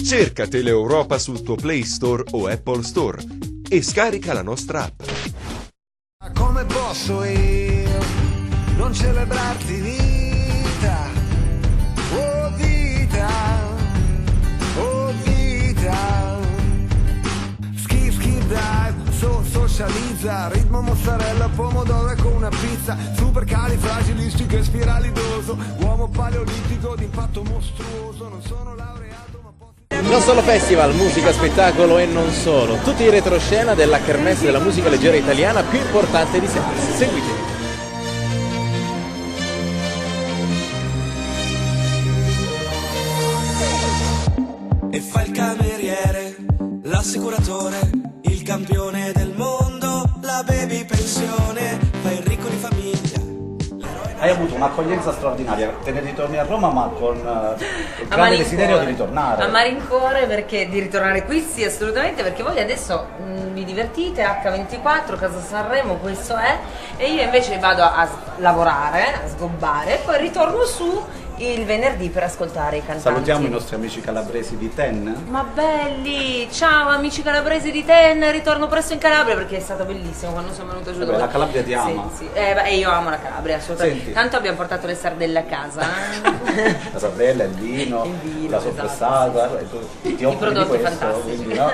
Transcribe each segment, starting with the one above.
Cerca Teleeuropa sul tuo Play Store o Apple Store e scarica la nostra app. Come posso io non celebrarti vita? Oh vita, oh vita. Skip, skip, dive, socializza. Ritmo, mozzarella, pomodoro con una pizza. Super califragilistico e spiralidoso. Uomo paleolitico d'impatto mostruoso. Non sono laureato ma posso... Non solo festival, musica, spettacolo e non solo. Tutti in retroscena della kermesse della musica leggera italiana più importante di sempre. Seguitemi. E fa il cameriere, l'assicuratore, il campione del mondo, la baby pensione, fa il ricco di famiglia. Hai avuto un'accoglienza straordinaria, te ne ritorni a Roma ma con grande desiderio di ritornare. A malincuore, perché di ritornare qui sì, assolutamente, perché voi adesso vi divertite, H24, Casa Sanremo, questo è, e io invece vado a lavorare, a sgobbare, e poi ritorno su il venerdì per ascoltare i cantanti. Salutiamo i nostri amici calabresi di Ten. Ma belli! Ciao amici calabresi di Ten, ritorno presto in Calabria perché è stato bellissimo quando sono venuta giù. La Calabria ti ama. Sì, sì. Io amo la Calabria, assolutamente. Senti. Tanto abbiamo portato le sardelle a casa. La sardella, il vino, la soppressata, I prodotti fantastici. Quindi, no?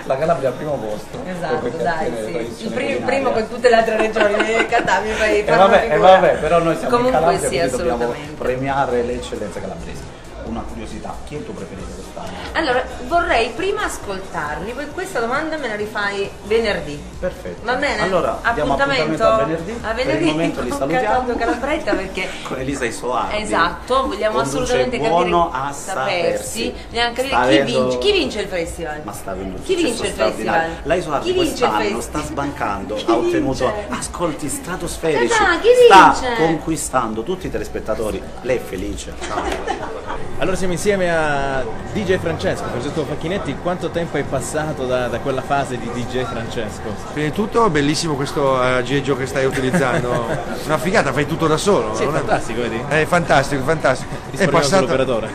La Calabria al primo posto. Esatto, dai, sì. Il primo con tutte le altre regioni, Catania, e vabbè, però noi siamo comunque in Calabria, sì, quindi dobbiamo assolutamente premiare le eccellenze calabresi. Una curiosità, chi è il tuo preferito quest'anno? Allora, vorrei prima ascoltarli, poi questa domanda me la rifai venerdì. Perfetto. Va bene? Allora, diamo appuntamento a venerdì. Per il momento li salutiamo. Calabretta perché con Elisa Isoardi. Esatto, vogliamo assolutamente buono capire a sapersi. Vogliamo capire chi vince il festival. Ma sta avendo un chi vince il festival? La Isoardi quest'anno sta sbancando, ha ottenuto ascolti stratosferici, chi sta vince? conquistando tutti i telespettatori. Lei è felice. Ciao. Allora siamo insieme a DJ Francesco, Francesco Facchinetti. Quanto tempo è passato da quella fase di DJ Francesco? Prima di tutto bellissimo questo aggeggio che stai utilizzando, una figata, fai tutto da solo. Sì, è fantastico, vedi? È fantastico, fantastico. È passato sull'operatore.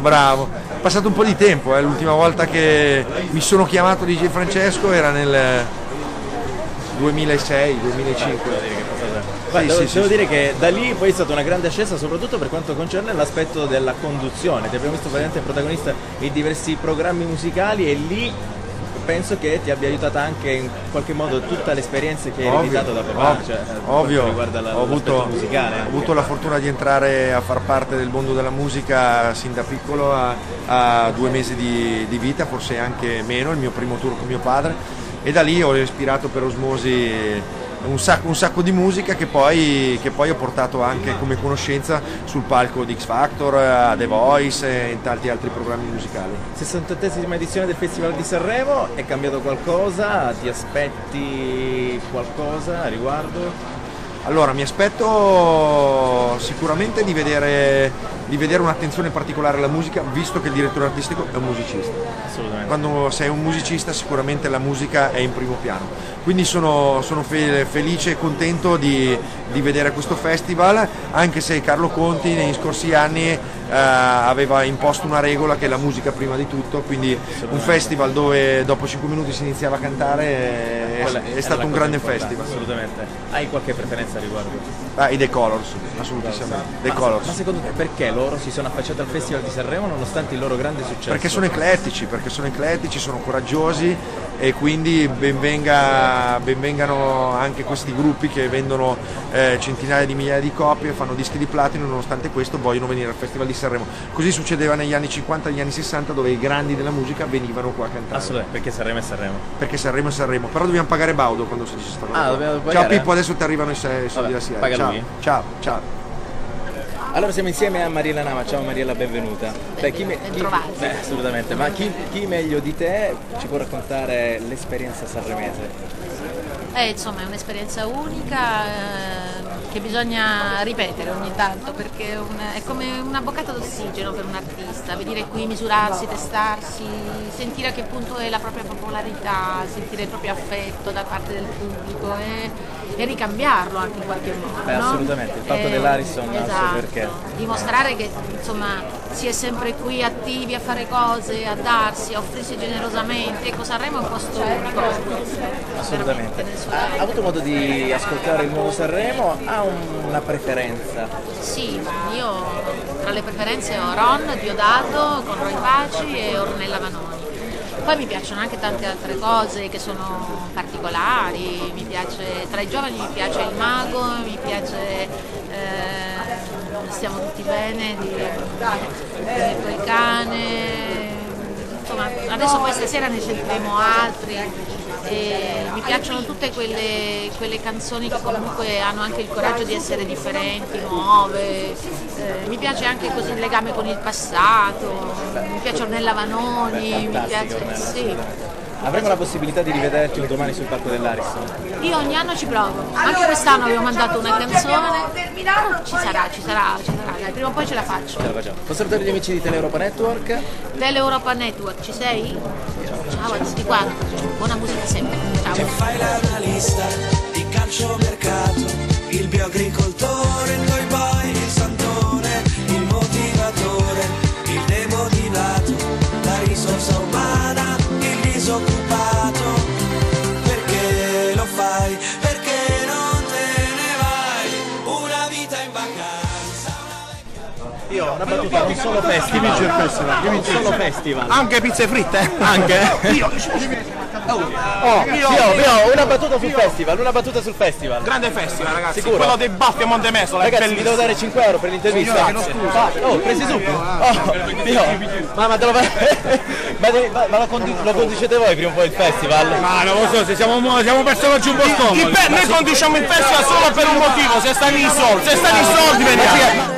Bravo. È passato un po' di tempo, l'ultima volta che mi sono chiamato DJ Francesco era nel 2006-2005. Devo dire che da lì poi è stata una grande ascesa, soprattutto per quanto concerne l'aspetto della conduzione. Ti abbiamo visto veramente protagonista in diversi programmi musicali e lì penso che ti abbia aiutata anche in qualche modo tutta l'esperienza che hai ereditato da papà, ovvio. Riguarda l'aspetto musicale. Ho avuto la fortuna di entrare a far parte del mondo della musica sin da piccolo, a 2 mesi di vita, forse anche meno, il mio primo tour con mio padre, e da lì ho respirato per osmosi un sacco di musica che poi ho portato anche come conoscenza sul palco di X Factor, a The Voice e in tanti altri programmi musicali. 68esima edizione del Festival di Sanremo, è cambiato qualcosa? Ti aspetti qualcosa a riguardo? Allora, mi aspetto sicuramente di vedere un'attenzione particolare alla musica, visto che il direttore artistico è un musicista. Assolutamente. Quando sei un musicista sicuramente la musica è in primo piano. Quindi sono felice e contento di vedere questo festival, anche se Carlo Conti negli scorsi anni aveva imposto una regola che è la musica prima di tutto, quindi un festival dove dopo 5 minuti si iniziava a cantare è stato un grande festival. Assolutamente. Hai qualche preferenza a riguardo? I The Colors, assolutamente. Ma secondo te perché loro si sono affacciati al Festival di Sanremo nonostante il loro grande successo? Perché sono eclettici, sono coraggiosi e quindi benvengano anche questi gruppi che vendono centinaia di migliaia di copie, fanno dischi di platino, nonostante questo vogliono venire al Festival di Sanremo. Così succedeva negli anni 50 e negli anni 60, dove i grandi della musica venivano qua a cantare. Assolutamente, perché Sanremo è Sanremo. Perché Sanremo è Sanremo, però dobbiamo pagare Baudo quando si dice sta cosa. Dobbiamo pagare? Ciao Pippo, adesso ti arrivano i soldi da Siena. Paga lui. Ciao. Allora siamo insieme a Mariella Nava. Ciao Mariella, benvenuta. Assolutamente, ma chi meglio di te ci può raccontare l'esperienza sanremese? Insomma, è un'esperienza unica che bisogna ripetere ogni tanto, perché è come una boccata d'ossigeno per un artista, venire qui, misurarsi, testarsi, sentire a che punto è la propria popolarità, sentire il proprio affetto da parte del pubblico e ricambiarlo anche in qualche modo. Assolutamente, il fatto dell'Ariston ha il suo perché. Dimostrare che insomma si è sempre qui attivi a fare cose, a darsi, a offrirsi generosamente. Ecco, Sanremo è un posto unico. Assolutamente. Ha avuto modo di ascoltare il nuovo Sanremo? Ha una preferenza? Sì, io tra le preferenze ho Ron, Diodato, con Roy Paci e Ornella Vanoni. Poi mi piacciono anche tante altre cose che sono particolari, mi piace, tra i giovani mi piace Il Mago, mi piace Stiamo tutti bene, di Mirko il Cane, insomma adesso poi stasera ne sentiremo altri. E mi piacciono tutte quelle canzoni che comunque hanno anche il coraggio di essere differenti, nuove, mi piace anche così il legame con il passato, mi piace Ornella Vanoni, mi piace, sì. Avremo la possibilità di rivederti un domani sul palco dell'Ariston? Io ogni anno ci provo, anche quest'anno avevo mandato una canzone, ci sarà, dai, prima o poi ce la faccio. Posso salutare gli amici di Teleuropa Network? Teleuropa Network, ci sei? Ciao a tutti quanti, buona musica sempre, ciao. E fai l'analista di calciomercato, il bioagricoltore, il toy boy, il santone, il motivatore, il demotivato, la risorsa umana, il disoccupato. Perché lo fai? Perché non te ne vai? Una vita in vacanza. Io ho una battuta, non solo festival. Chi vince il festival? Non solo festival. Anche pizze fritte? Anche? Io ho una battuta sul festival, Grande festival, ragazzi. Sicuro? Quello dei baffi a Montemesola. Ragazzi, vi devo dare 5 euro per l'intervista. Presi subito. Ma te lo lo conducete voi prima o poi il festival? Ma non lo so, se siamo personaggi un po' scomodi. Noi conduciamo il festival solo per un motivo, se stanno i soldi veniamo.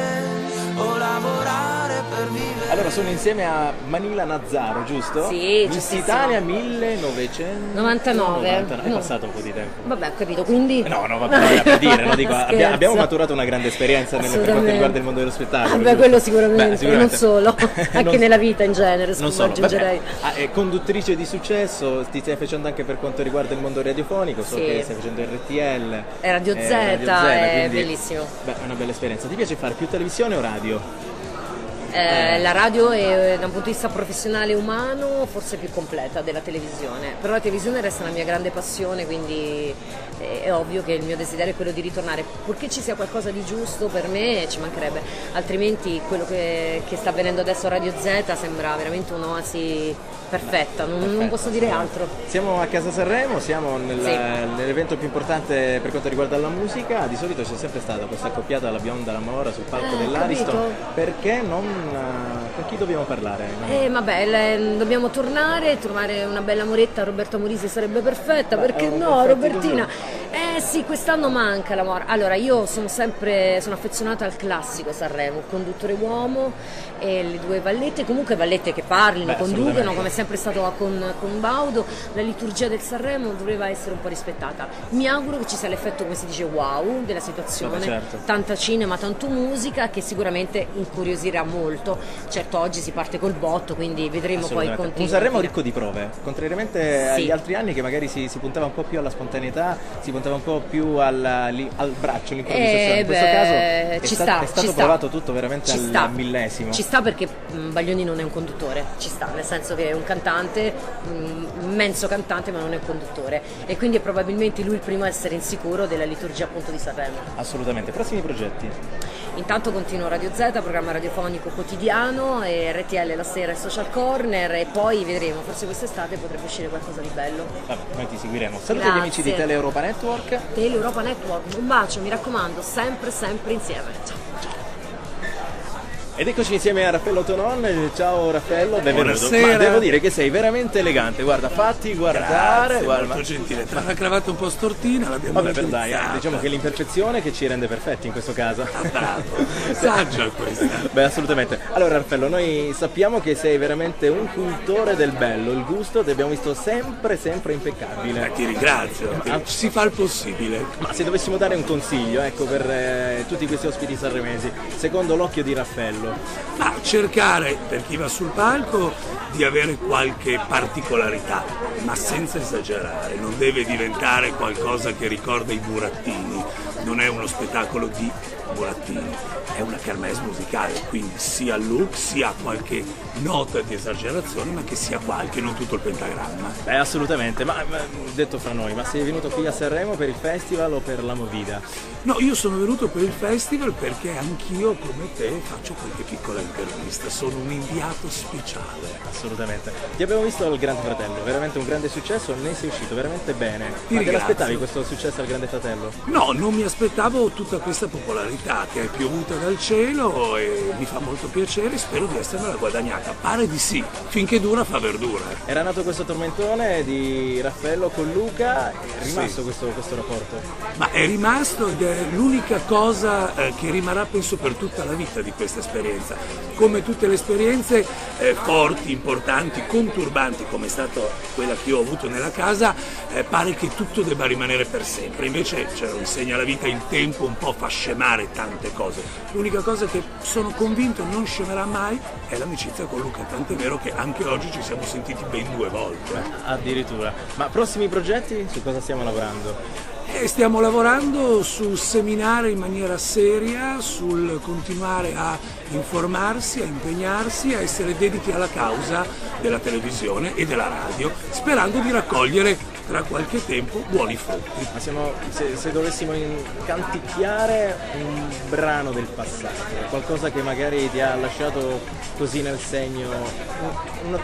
Allora sono insieme a Manila Nazzaro, giusto? Sì, Miss Italia 1999. È passato un po' di tempo. Vabbè, ho capito, quindi... No, vabbè, per dire, no, dico, abbiamo maturato una grande esperienza per quanto riguarda il mondo dello spettacolo. Vabbè, quello sicuramente, non solo, anche nella vita in genere, aggiungerei. Conduttrice di successo, ti stai facendo anche per quanto riguarda il mondo radiofonico, so che stai facendo RTL. E Radio Z, è quindi, bellissimo. Beh, è una bella esperienza. Ti piace fare più televisione o radio? La radio è da un punto di vista professionale e umano forse più completa della televisione, però la televisione resta una mia grande passione, quindi è ovvio che il mio desiderio è quello di ritornare, purché ci sia qualcosa di giusto per me ci mancherebbe, altrimenti quello che sta avvenendo adesso a Radio Z sembra veramente un'oasi perfetta, non posso dire altro. Siamo a Casa Sanremo, siamo nell'evento più importante per quanto riguarda la musica, di solito c'è sempre stata questa accoppiata alla bionda alla Mora sul palco dell'Ariston, perché non... con chi dobbiamo parlare? Dobbiamo tornare, trovare una bella amoretta, Roberta Morisi sarebbe perfetta, perché no, Robertina? Sì, quest'anno manca la Mora. Allora, io sono affezionata al classico Sanremo, il conduttore uomo e le due vallette, comunque vallette che parlino, conducono, come è sempre stato con Baudo. La liturgia del Sanremo doveva essere un po' rispettata. Mi auguro che ci sia l'effetto, come si dice, wow della situazione, tanta cinema, tanto musica, che sicuramente incuriosirà molto. Certo, oggi si parte col botto, quindi vedremo poi il continuo. Un Sanremo ricco di prove, contrariamente agli altri anni che magari si puntava un po' più alla spontaneità, si puntava un po' più al braccio, all'improvvisazione. In questo caso è stato provato tutto veramente al millesimo. Ci sta perché Baglioni non è un conduttore, ci sta, nel senso che è un cantante, un immenso cantante, ma non è un conduttore, e quindi è probabilmente lui il primo a essere insicuro della liturgia appunto di Sanremo. Assolutamente. Prossimi progetti? Intanto continuo Radio Z, programma radiofonico quotidiano, e RTL la sera e Social Corner, e poi vedremo, forse quest'estate potrebbe uscire qualcosa di bello. Vabbè, noi ti seguiremo. Saluta gli amici di Teleuropa Network. Teleuropa Network, un bacio, mi raccomando, sempre insieme. Ciao. Ed eccoci insieme a Raffaello Tonon. Ciao Raffaello, benvenuto. Buonasera. Ma devo dire che sei veramente elegante, guarda, fatti guardare. Grazie, molto gentile. Tra la cravatta un po' stortina l'abbiamo dai, diciamo che è l'imperfezione che ci rende perfetti in questo caso. Bravo, saggia questa. Beh, assolutamente. Allora Raffaello, noi sappiamo che sei veramente un cultore del bello, il gusto ti abbiamo visto sempre impeccabile. Ti ringrazio, si fa il possibile. Ma se dovessimo dare un consiglio, ecco, per tutti questi ospiti sanremesi, secondo l'occhio di Raffaello? Ma cercare, per chi va sul palco, di avere qualche particolarità, ma senza esagerare, non deve diventare qualcosa che ricorda i burattini, non è uno spettacolo di burattini, è una kermesse musicale, quindi sia look, sia qualche nota di esagerazione, ma che sia qualche, non tutto il pentagramma. Beh, assolutamente, ma detto fra noi, ma sei venuto qui a Sanremo per il festival o per la movida? No, io sono venuto per il festival perché anch'io, come te, faccio qualche piccola intervista, sono un inviato speciale. Assolutamente. Ti abbiamo visto al Grande Fratello, veramente un grande successo, ne sei uscito veramente bene. Ma te l'aspettavi questo successo al Grande Fratello? No, non mi aspettavo tutta questa popolarità che è piovuta dal cielo e mi fa molto piacere, spero di essermela guadagnata. Pare di sì, finché dura fa verdura. Era nato questo tormentone di Raffaello con Luca, è rimasto questo rapporto? Ma è rimasto ed è l'unica cosa che rimarrà penso per tutta la vita di questa esperienza. Come tutte le esperienze forti, importanti, conturbanti come è stata quella che io ho avuto nella casa, pare che tutto debba rimanere per sempre. Invece lo insegna la vita, il tempo un po' fa scemare tante cose. L'unica cosa che sono convinto non scemerà mai è l'amicizia con Luca, tant'è vero che anche oggi ci siamo sentiti ben 2 volte. Addirittura. Ma prossimi progetti? Su cosa stiamo lavorando? Stiamo lavorando sul seminare in maniera seria, sul continuare a informarsi, a impegnarsi, a essere dediti alla causa della televisione e della radio, sperando di raccogliere tra qualche tempo buoni frutti. Ma se dovessimo canticchiare un brano del passato, qualcosa che magari ti ha lasciato così nel segno,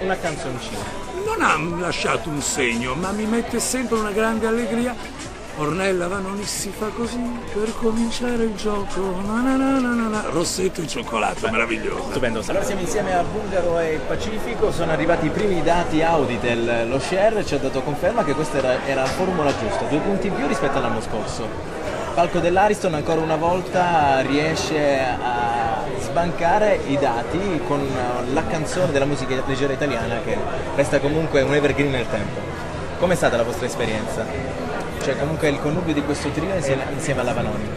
una canzoncina. Non ha lasciato un segno, ma mi mette sempre una grande allegria. Ornella Vanoni si fa così per cominciare il gioco, rossetto e cioccolato, meraviglioso. Stupendo. Allora siamo insieme a Bulgaro e Pacifico, sono arrivati i primi dati Auditel, lo share ci ha dato conferma che questa era la formula giusta, 2 punti in più rispetto all'anno scorso. Palco dell'Ariston ancora una volta riesce a sbancare i dati con la canzone della musica leggera italiana che resta comunque un evergreen nel tempo. Com'è stata la vostra esperienza? Cioè comunque il connubio di questo trio insieme alla Vanoni.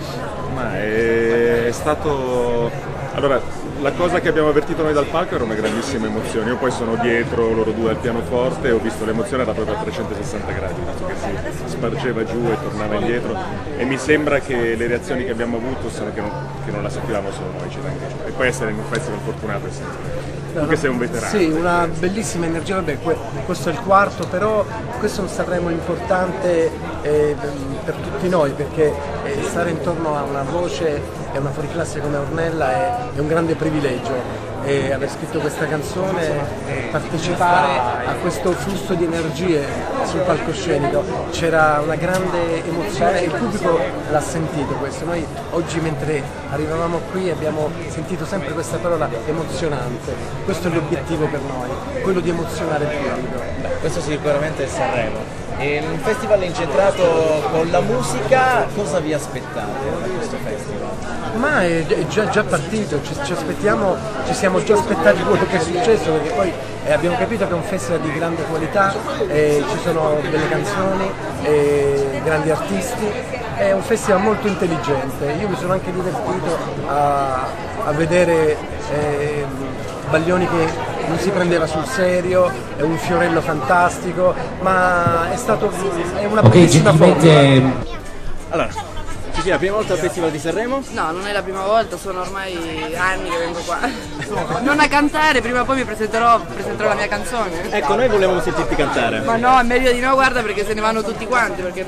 Ma è stato... Allora, la cosa che abbiamo avvertito noi dal palco era una grandissima emozione. Io poi sono dietro loro due al pianoforte e ho visto l'emozione era proprio a 360 gradi, visto che si spargeva giù e tornava indietro. E mi sembra che le reazioni che abbiamo avuto sono che non la sentivamo solo noi, e poi essere in un festival fortunato è sempre. Tu che sei un veterano. Sì, una bellissima energia, vabbè, questo è il 4, però questo è un Sanremo importante per tutti noi, perché stare intorno a una voce e una fuoriclasse come Ornella è un grande privilegio. E aver scritto questa canzone, partecipare a questo flusso di energie sul palcoscenico, c'era una grande emozione e il pubblico l'ha sentito questo. Noi oggi mentre arrivavamo qui abbiamo sentito sempre questa parola emozionante, questo è l'obiettivo per noi, quello di emozionare il pubblico. Beh, questo sicuramente è Sanremo. E un festival incentrato con la musica, cosa vi aspettate da questo festival? Ma è già partito, ci aspettiamo, ci siamo già aspettati quello che è successo, perché poi abbiamo capito che è un festival di grande qualità, ci sono belle canzoni, grandi artisti, è un festival molto intelligente. Io mi sono anche divertito a vedere Baglioni che non si prendeva sul serio, è un Fiorello fantastico, ma è una bellissima forma. Allora, Cecilia, la prima volta al Festival di Sanremo? No, non è la prima volta, sono ormai anni che vengo qua. Non a cantare, prima o poi presenterò la mia canzone. Ecco, noi volevamo sentirti cantare. Ma no, è meglio di no, guarda, perché se ne vanno tutti quanti, perché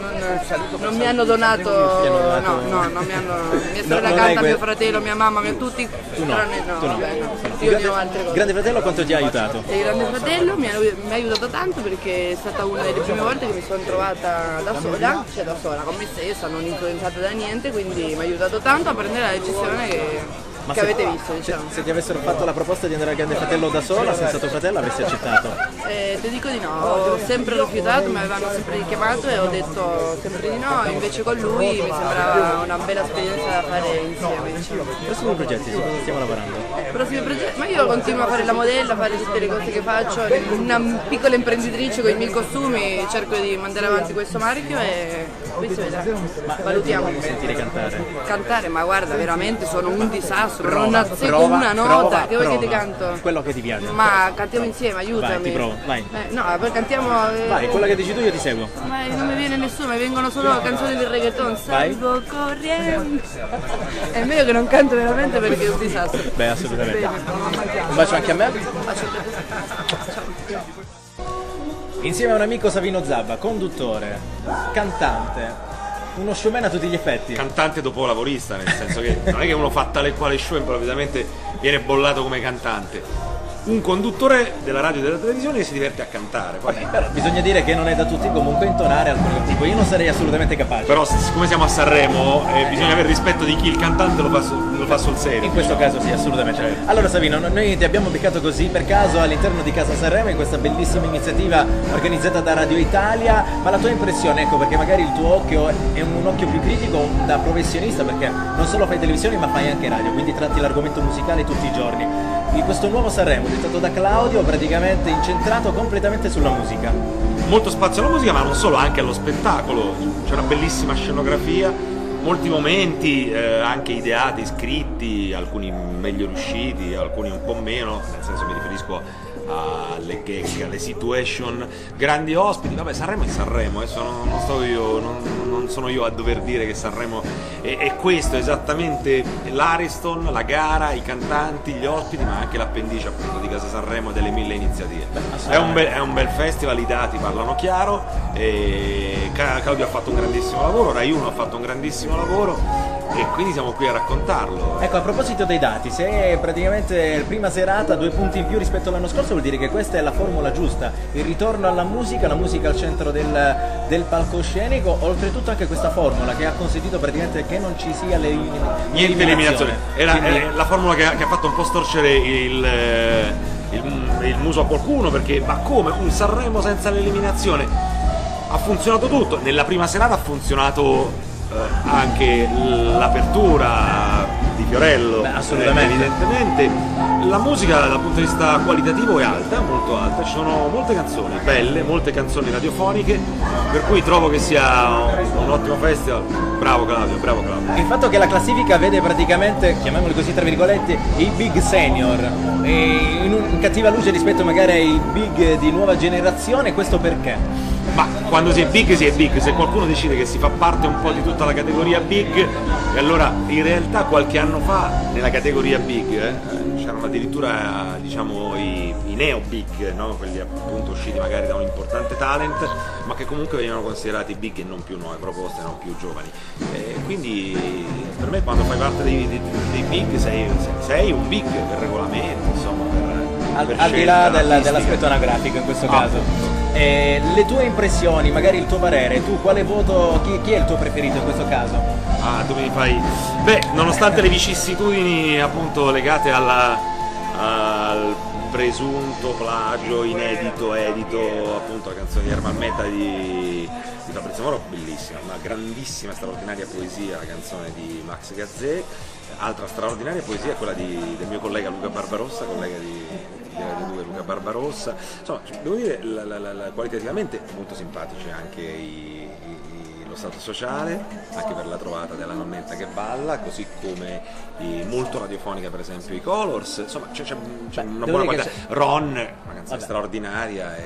non mi hanno donato. No, non mi hanno. Mia sorella canta, mio fratello, mia mamma, tutti. Tu no. No, vabbè, no. Io ho altre cose. Grande Fratello quanto ti ha aiutato? Il Grande Fratello mi ha aiutato tanto perché è stata una delle prime volte che mi sono trovata da sola, con me stessa, non influenzata da niente, quindi mi ha aiutato tanto a prendere la decisione che avete visto, diciamo. Se ti avessero fatto la proposta di andare al Grande Fratello da sola, senza tuo fratello, avresti accettato? Ti dico di no, ho sempre rifiutato, mi avevano sempre richiamato e ho detto sempre di no, invece con lui mi sembrava una bella esperienza da fare insieme. Prossimi progetti, su cosa stiamo lavorando? prossimi progetti, ma io continuo a fare la modella, a fare tutte le cose che faccio, una piccola imprenditrice con i miei costumi, cerco di mandare avanti questo marchio e poi si vedrà, valutiamo. Sentire cantare? Cantare, ma guarda, veramente sono un disastro, non azzecco una nota, che vuoi che ti canto? Quello che ti piace. Ma cantiamo insieme, aiutami. Vai, ti provo, vai. No, poi cantiamo... Vai, quella che dici tu io ti seguo. Ma non mi viene nessuno, mi vengono solo canzoni del reggaeton, salgo corriendo. È meglio che non canto veramente perché è un disastro. Beh, assolutamente. Un bacio anche a me. Un bacio a te. Insieme a un amico Savino Zabba, conduttore, cantante, uno showman a tutti gli effetti. Cantante dopo lavorista, nel senso che non è che uno fa tale quale show e improvvisamente viene bollato come cantante. Un conduttore della radio e della televisione che si diverte a cantare. Poi... Però bisogna dire che non è da tutti comunque intonare alcuni tipo, io non sarei assolutamente capace. Però siccome siamo a Sanremo bisogna avere rispetto di chi il cantante lo fa sul serio. In questo caso sì, assolutamente. Allora Savino, noi ti abbiamo beccato così per caso all'interno di Casa Sanremo in questa bellissima iniziativa organizzata da Radio Italia, ma la tua impressione, ecco, perché magari il tuo occhio è un occhio più critico da professionista, perché non solo fai televisione ma fai anche radio, quindi tratti l'argomento musicale tutti i giorni. Di questo nuovo Sanremo dettato da Claudio, praticamente incentrato completamente sulla musica. Molto spazio alla musica, ma non solo, anche allo spettacolo. C'è una bellissima scenografia, molti momenti anche ideati, scritti, alcuni meglio riusciti, alcuni un po' meno, nel senso mi riferisco alle gag, alle situation, grandi ospiti. Vabbè, Sanremo è Sanremo, non sono io a dover dire che Sanremo è questo, esattamente l'Ariston, la gara, i cantanti, gli ospiti, ma anche l'appendice appunto di Casa Sanremo e delle 1000 iniziative. È un bel festival, i dati parlano chiaro, e Claudio ha fatto un grandissimo lavoro, Rai 1 ha fatto un grandissimo lavoro e quindi siamo qui a raccontarlo. Ecco, a proposito dei dati, se è praticamente prima serata 2 punti in più rispetto all'anno scorso, vuol dire che questa è la formula giusta, il ritorno alla musica, la musica al centro del palcoscenico, oltretutto anche questa formula che ha consentito praticamente che non ci sia niente eliminazione. Era la formula che ha fatto un po' storcere il muso a qualcuno, perché ma come un Sanremo senza l'eliminazione? Ha funzionato tutto, nella prima serata ha funzionato anche l'apertura di Fiorello. Assolutamente. Evidentemente la musica dal punto di vista qualitativo è alta, molto alta, ci sono molte canzoni belle, molte canzoni radiofoniche, per cui trovo che sia un ottimo festival. Bravo Claudio, bravo Claudio. Il fatto che la classifica vede praticamente, chiamiamoli così tra virgolette, i big senior in cattiva luce rispetto magari ai big di nuova generazione, questo perché? Ma quando si è big, se qualcuno decide che si fa parte un po' di tutta la categoria big, e allora in realtà qualche anno fa nella categoria big c'erano addirittura diciamo i neo big, no? Quelli appunto usciti magari da un importante talent, ma che comunque venivano considerati big e non più nuove proposte, non più giovani. Quindi per me quando fai parte dei big sei un big per regolamento, insomma, al di là dell'aspetto anagrafico in questo caso. Le tue impressioni, magari il tuo parere, tu quale voto, chi è il tuo preferito in questo caso? Ah, tu mi fai... Beh, nonostante le vicissitudini appunto legate al presunto plagio inedito, edito, appunto la canzone di Ermal Meta di Fabrizio Moro, bellissima, una grandissima, straordinaria poesia, la canzone di Max Gazzè. Altra straordinaria poesia è quella del mio collega Luca Barbarossa, collega di Radio 2 Luca Barbarossa. Insomma, devo dire qualitativamente molto simpatici anche lo stato sociale, anche per la trovata della nonnetta che balla, così come molto radiofonica per esempio i Colors. Insomma c'è una buona qualità. Ron, una canzone straordinaria, e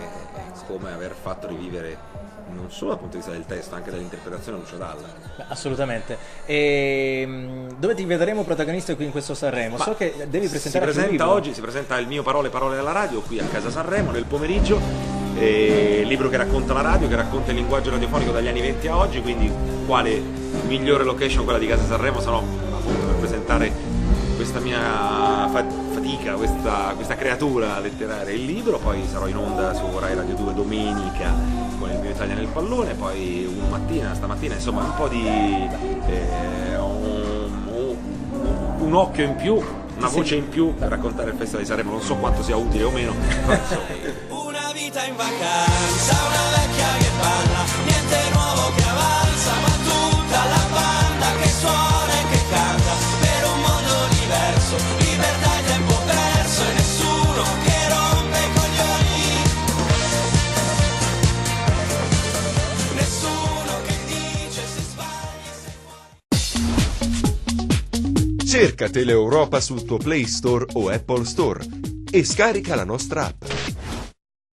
come aver fatto rivivere non solo dal punto di vista del testo, anche dall'interpretazione Lucio Dalla. Assolutamente. Dove ti vedremo protagonista qui in questo Sanremo? So che devi presentare oggi, si presenta il mio Parole alla radio qui a Casa Sanremo nel pomeriggio, libro che racconta la radio, che racconta il linguaggio radiofonico dagli anni 20 a oggi, quindi quale migliore location quella di Casa Sanremo, se no appunto per presentare questa mia fatica, questa creatura letteraria, il libro. Poi sarò in onda su Rai Radio 2 domenica con il mio Italia nel pallone, poi stamattina insomma un po' di un occhio in più, una voce in più per raccontare il Festival di Sanremo. Non so quanto sia utile o meno, però una vita in vacanza, una vecchia che parla, niente nuovo che avanza, ma tutta la banda che suona e che canta per un mondo diverso, libertà e tempo Cerca Teleeuropa sul tuo Play Store o Apple Store e scarica la nostra app.